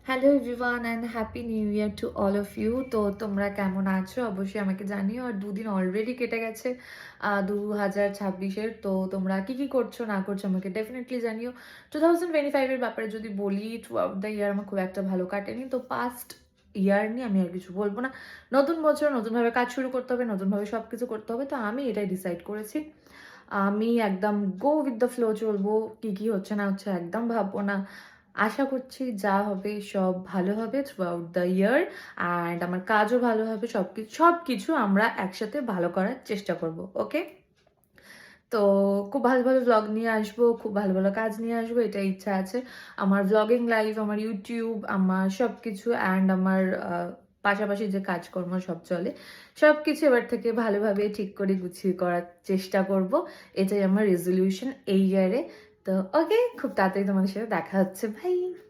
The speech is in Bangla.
Hello everyone and happy new year to all of you. তো তোমরা কেমন আছো অবশ্যই আমাকে জানিও। আর দুদিন অলরেডি কেটে গেছে 2026-এর। তো তোমরা কি করছো না করছো আমাকে ডেফিনেটলি জানিও। 2025-এর ব্যাপারে যদি বলি, থ্রু আউট দ্য ইয়ার আমার খুব একটা ভালো কাটেনি। তো পাস্ট ইয়ার নিয়ে আমি আর কিছু বলবো না। নতুন বছর নতুনভাবে কাজ শুরু করতে হবে, নতুনভাবে সব কিছু করতে হবে। তো আমি এটাই ডিসাইড করেছি। আমি একদম গো উইথ দ্য ফ্লো চলবো। কি হচ্ছে না হচ্ছে একদম ভাববো না। আশা করছি যা হবে সব ভালো হবে through out the year. And আমার কাজও ভালো হবে। সবকিছু আমরা একসাথে ভালো করার চেষ্টা করব। ওকে? তো খুব ভালো ভালো ভ্লগ নিয়ে আসবো, খুব ভালো ভালো কাজ নিয়ে আসবো, এটা ইচ্ছা আছে। আমার ভ্লগিং লাইফ, আমার ইউটিউব, আমার সবকিছু অ্যান্ড আমার পাশাপাশি যে কাজকর্ম সব চলে, সবকিছু এবার থেকে ভালোভাবে ঠিক করে গুছিয়ে করার চেষ্টা করব। এটাই আমার রেজলিউশন এই ইয়ারে। তো ওকে, খুব তাড়াতাড়ি তোমাদের সাথে দেখা হচ্ছে। ভাই।